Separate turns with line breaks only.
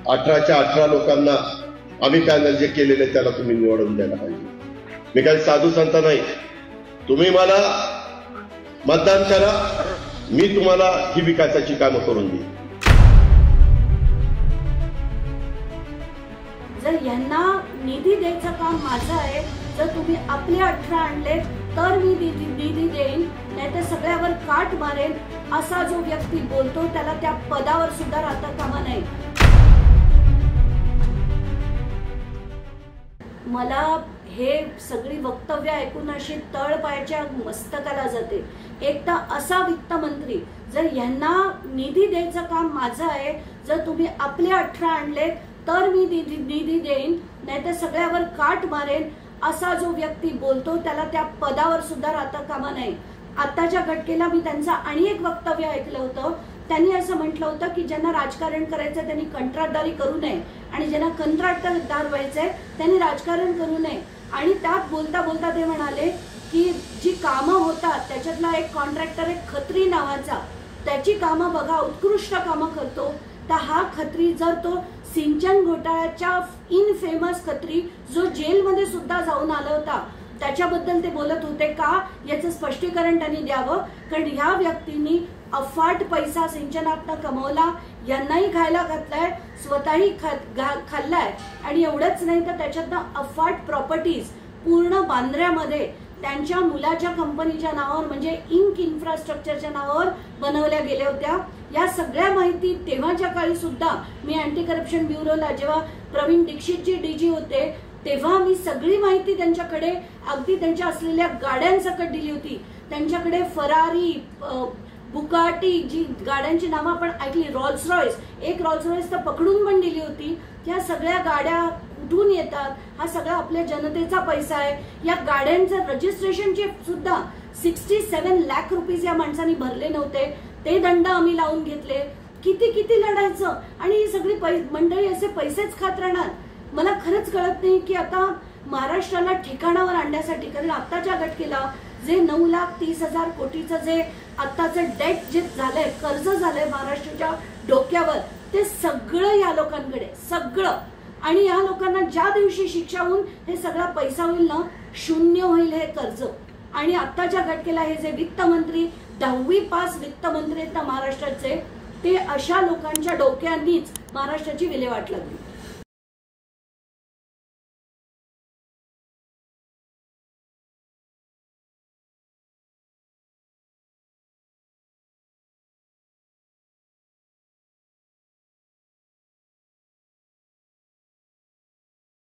18च्या 18 लोकांना आम्ही पॅनल जे केलेले त्याला तुम्ही निवडून द्यायला पाहिजे. मी काही साधू संत नाही. तुम्ही मला मतदान करा, मी तुम्हाला ही विकासाची कामं करून देईन.
जर यांना निधी द्यायचं काम माझं आहे, जर तुम्ही आपले 18 आणले तर मी निधी देईन, नाहीतर सगळ्यावर काट मारेन, असा जो व्यक्ती बोलतो त्याला त्या पदावर सुद्धा राहता कामा नाही. मला हे सगळी वक्तव्य ऐकून अशी तळपायाच्या मस्तकाला जाते. एक तर असा वित्तमंत्री, जर यांना निधी द्यायचं काम माझं आहे, जर तुम्ही आपले 18 आणले तर मी निधी देईन, नाहीतर सगळ्यावर काट मारेन, असा जो व्यक्ती बोलतो त्याला त्या पदावर सुद्धा राहता कामा नाही. आताच्या घटकेला मी त्यांचं आणि एक वक्तव्य ऐकलं होतं. त्यांनी असं म्हटलं होतं की ज्यांना राजकारण करायचं त्यांनी कंत्राटदारी करू नये आणि ज्यांना कंत्राटदार व्हायचंय त्यांनी राजकारण करू नये. आणि त्यात बोलता बोलता ते म्हणाले की जी कामं होतात त्याच्यातला एक कॉन्ट्रॅक्टर एक खत्री नावाचा, त्याची कामं बघा, उत्कृष्ट कामं करतो. तर हा खत्री, जर तो सिंचन घोटाळ्याच्या इनफेमस खत्री जो जेलमध्ये सुद्धा जाऊन आला होता, त्याच्याबद्दल ते बोलत होते का, याचं स्पष्टीकरण त्यांनी द्यावं. कारण ह्या व्यक्तींनी अफाट पैसा सिंचनातनं कमवला, यांनाही खायला घातलाय, स्वतःही खाल्लाय. आणि एवढंच नाही तर त्याच्यातनं अफाट प्रॉपर्टीज पूर्ण बांद्र्यामध्ये त्यांच्या मुलाच्या कंपनीच्या नावावर म्हणजे इंक इन्फ्रास्ट्रक्चरच्या नावावर बनवल्या गेल्या होत्या. या सगळ्या माहिती तेव्हाच्या काळी सुद्धा मी अँटी करप्शन ब्युरोला, जेव्हा प्रवीण दीक्षितजी डीजी होते, तेव्हा मी सगळी माहिती त्यांच्याकडे, अगदी त्यांच्या असलेल्या गाड्यांसकट दिली होती. त्यांच्याकडे फरारी, बुगाटी, जी गाड्यांची नावं आपण ऐकली, रॉल्स रॉयस, एक रॉल्स रॉयस तर पकडून पण दिली होती. त्या सगळ्या गाड्या कुठून येतात, हा सगळा आपल्या जनतेचा पैसा आहे. या गाड्यांचं रजिस्ट्रेशनचे सुद्धा 67 लाख रुपये या माणसांनी भरले नव्हते, ते दंड आम्ही लावून घेतले. किती किती लढायचं, आणि ही सगळी मंडळी असे पैसेच खात राहणार. मला खरंच कळत नाही की आता महाराष्ट्राला ठिकाणावर आणण्यासाठी, कारण आताच्या घटकेला जे 9,30,000 कोटीचं जे आताचं डेट जे झालंय, कर्ज झालंय महाराष्ट्राच्या डोक्यावर, ते सगळं या लोकांकडे, सगळं. आणि या लोकांना ज्या दिवशी शिक्षा होऊन हे सगळा पैसा होईल ना, शून्य होईल हे कर्ज. आणि आताच्या घटकेला हे जे वित्तमंत्री 10वी पास वित्तमंत्री आहेत महाराष्ट्राचे, ते अशा लोकांच्या डोक्यांनीच महाराष्ट्राची विल्हेवाट लागली.